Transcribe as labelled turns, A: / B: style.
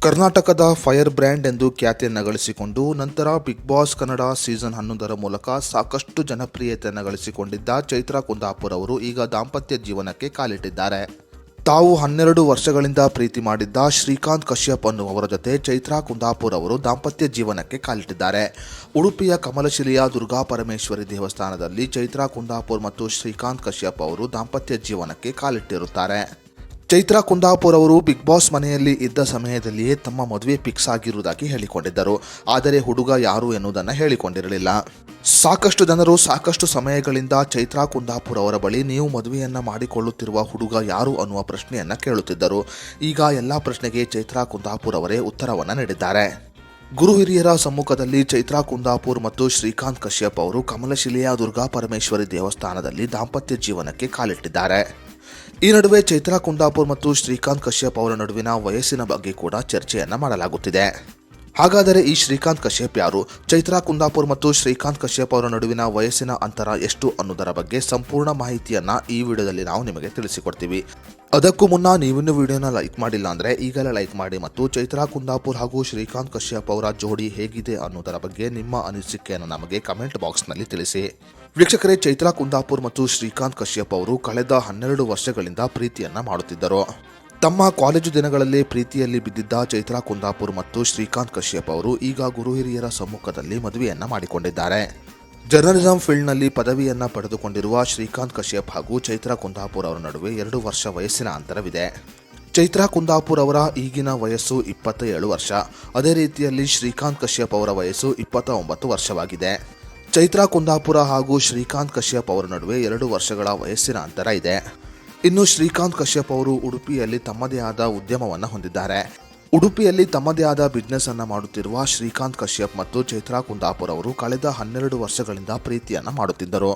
A: ಕರ್ನಾಟಕದ fire brand ಎಂದು ಖ್ಯಾತಿಯನ್ನು ಗಳಿಸಿಕೊಂಡು ನಂತರ ಬಿಗ್ ಬಾಸ್ ಕನ್ನಡ ಸೀಸನ್ 11 ಮೂಲಕ ಸಾಕಷ್ಟು ಜನಪ್ರಿಯತೆಯನ್ನು ಗಳಿಸಿಕೊಂಡಿದ್ದ ಚೈತ್ರಾ ಕುಂದಾಪುರ್ ಅವರು ಈಗ ದಾಂಪತ್ಯ ಜೀವನಕ್ಕೆ ಕಾಲಿಟ್ಟಿದ್ದಾರೆ. ತಾವು 12 ವರ್ಷಗಳಿಂದ ಪ್ರೀತಿ ಮಾಡಿದ್ದ ಶ್ರೀಕಾಂತ್ ಕಶ್ಯಪ್ ಅನ್ನುವರ ಜೊತೆ ಚೈತ್ರಾ ಕುಂದಾಪುರ್ ಅವರು ದಾಂಪತ್ಯ ಜೀವನಕ್ಕೆ ಕಾಲಿಟ್ಟಿದ್ದಾರೆ. ಉಡುಪಿಯ ಕಮಲಶಿಲೆಯ ದುರ್ಗಾ ಪರಮೇಶ್ವರಿ ದೇವಸ್ಥಾನದಲ್ಲಿ ಚೈತ್ರಾ ಕುಂದಾಪುರ್ ಮತ್ತು ಶ್ರೀಕಾಂತ್ ಕಶ್ಯಪ್ ಅವರು ದಾಂಪತ್ಯ ಜೀವನಕ್ಕೆ ಕಾಲಿಟ್ಟಿರುತ್ತಾರೆ. ಚೈತ್ರಾ ಕುಂದಾಪುರ್ ಅವರು ಬಿಗ್ ಬಾಸ್ ಮನೆಯಲ್ಲಿ ಇದ್ದ ಸಮಯದಲ್ಲಿಯೇ ತಮ್ಮ ಮದುವೆ ಫಿಕ್ಸ್ ಆಗಿರುವುದಾಗಿ ಹೇಳಿಕೊಂಡಿದ್ದರು. ಆದರೆ ಹುಡುಗ ಯಾರು ಎನ್ನುವುದನ್ನು ಹೇಳಿಕೊಂಡಿರಲಿಲ್ಲ. ಸಾಕಷ್ಟು ಜನರು ಸಾಕಷ್ಟು ಸಮಯಗಳಿಂದ ಚೈತ್ರಾ ಕುಂದಾಪುರ್ ಅವರ ಬಳಿ ನೀವು ಮದುವೆಯನ್ನ ಮಾಡಿಕೊಳ್ಳುತ್ತಿರುವ ಹುಡುಗ ಯಾರು ಅನ್ನುವ ಪ್ರಶ್ನೆಯನ್ನ ಕೇಳುತ್ತಿದ್ದರು. ಈಗ ಎಲ್ಲ ಪ್ರಶ್ನೆಗೆ ಚೈತ್ರಾ ಕುಂದಾಪುರ್ ಅವರೇ ಉತ್ತರವನ್ನು ನೀಡಿದ್ದಾರೆ. ಗುರು ಹಿರಿಯರ ಸಮ್ಮುಖದಲ್ಲಿ ಚೈತ್ರಾ ಕುಂದಾಪುರ್ ಮತ್ತು ಶ್ರೀಕಾಂತ್ ಕಶ್ಯಪ್ ಅವರು ಕಮಲಶಿಲೆಯ ದುರ್ಗಾ ಪರಮೇಶ್ವರಿ ದೇವಸ್ಥಾನದಲ್ಲಿ ದಾಂಪತ್ಯ ಜೀವನಕ್ಕೆ ಕಾಲಿಟ್ಟಿದ್ದಾರೆ. ಈ ನಡುವೆ ಚೈತ್ರಾ ಕುಂದಾಪುರ್ ಮತ್ತು ಶ್ರೀಕಾಂತ್ ಕಶ್ಯಪ್ ಅವರ ನಡುವಿನ ವಯಸ್ಸಿನ ಬಗ್ಗೆ ಕೂಡ ಚರ್ಚೆಯನ್ನ ಮಾಡಲಾಗುತ್ತಿದೆ. ಹಾಗಾದರೆ ಈ ಶ್ರೀಕಾಂತ್ ಕಶ್ಯಪ್ ಯಾರು? ಚೈತ್ರಾ ಕುಂದಾಪುರ್ ಮತ್ತು ಶ್ರೀಕಾಂತ್ ಕಶ್ಯಪ್ ಅವರ ನಡುವಿನ ವಯಸ್ಸಿನ ಅಂತರ ಎಷ್ಟು ಅನ್ನೋದರ ಬಗ್ಗೆ ಸಂಪೂರ್ಣ ಮಾಹಿತಿಯನ್ನ ಈ ವಿಡಿಯೋದಲ್ಲಿ ನಾವು ನಿಮಗೆ ತಿಳಿಸಿಕೊಡ್ತೀವಿ. ಅದಕ್ಕೂ ಮುನ್ನ ನೀವಿನ್ನೂ ವಿಡಿಯೋನ ಲೈಕ್ ಮಾಡಿಲ್ಲ ಅಂದರೆ ಈಗಲೇ ಲೈಕ್ ಮಾಡಿ ಮತ್ತು ಚೈತ್ರಾ ಕುಂದಾಪುರ್ ಹಾಗೂ ಶ್ರೀಕಾಂತ್ ಕಶ್ಯಪ್ ಅವರ ಜೋಡಿ ಹೇಗಿದೆ ಅನ್ನೋದರ ಬಗ್ಗೆ ನಿಮ್ಮ ಅನಿಸಿಕೆಯನ್ನು ನಮಗೆ ಕಮೆಂಟ್ ಬಾಕ್ಸ್ನಲ್ಲಿ ತಿಳಿಸಿ. ವೀಕ್ಷಕರೇ, ಚೈತ್ರಾ ಕುಂದಾಪುರ್ ಮತ್ತು ಶ್ರೀಕಾಂತ್ ಕಶ್ಯಪ್ ಅವರು ಕಳೆದ 12 ವರ್ಷಗಳಿಂದ ಪ್ರೀತಿಯನ್ನ ಮಾಡುತ್ತಿದ್ದರು. ತಮ್ಮ ಕಾಲೇಜು ದಿನಗಳಲ್ಲಿ ಪ್ರೀತಿಯಲ್ಲಿ ಬಿದ್ದಿದ್ದ ಚೈತ್ರಾ ಕುಂದಾಪುರ್ ಮತ್ತು ಶ್ರೀಕಾಂತ್ ಕಶ್ಯಪ್ ಅವರು ಈಗ ಗುರು ಹಿರಿಯರ ಸಮ್ಮುಖದಲ್ಲಿ ಮದುವೆಯನ್ನ ಮಾಡಿಕೊಂಡಿದ್ದಾರೆ. ಜರ್ನಲಿಸಂ ಫೀಲ್ಡ್ನಲ್ಲಿ ಪದವಿಯನ್ನ ಪಡೆದುಕೊಂಡಿರುವ ಶ್ರೀಕಾಂತ್ ಕಶ್ಯಪ್ ಹಾಗೂ ಚೈತ್ರಾ ಕುಂದಾಪುರ್ ಅವರ ನಡುವೆ 2 ವರ್ಷ ವಯಸ್ಸಿನ ಅಂತರವಿದೆ. ಚೈತ್ರಾ ಕುಂದಾಪುರ್ ಅವರ ಈಗಿನ ವಯಸ್ಸು 27 ವರ್ಷ. ಅದೇ ರೀತಿಯಲ್ಲಿ ಶ್ರೀಕಾಂತ್ ಕಶ್ಯಪ್ ಅವರ ವಯಸ್ಸು 29 ವರ್ಷವಾಗಿದೆ. ಚೈತ್ರಾ ಕುಂದಾಪುರ ಹಾಗೂ ಶ್ರೀಕಾಂತ್ ಕಶ್ಯಪ್ ಅವರ ನಡುವೆ 2 ವರ್ಷಗಳ ವಯಸ್ಸಿನ ಅಂತರ ಇದೆ. ಇನ್ನು ಶ್ರೀಕಾಂತ್ ಕಶ್ಯಪ್ ಅವರು ಉಡುಪಿಯಲ್ಲಿ ತಮ್ಮದೇ ಆದ ಉದ್ಯಮವನ್ನು ಹೊಂದಿದ್ದಾರೆ. ಉಡುಪಿಯಲ್ಲಿ ತಮ್ಮದೇ ಆದ ಬಿಸ್ನೆಸ್ ಅನ್ನ ಮಾಡುತ್ತಿರುವ ಶ್ರೀಕಾಂತ್ ಕಶ್ಯಪ್ ಮತ್ತು ಚೈತ್ರಾ ಕುಂದಾಪುರ್ ಅವರು ಕಳೆದ 12 ವರ್ಷಗಳಿಂದ ಪ್ರೀತಿಯನ್ನ ಮಾಡುತ್ತಿದ್ದರು.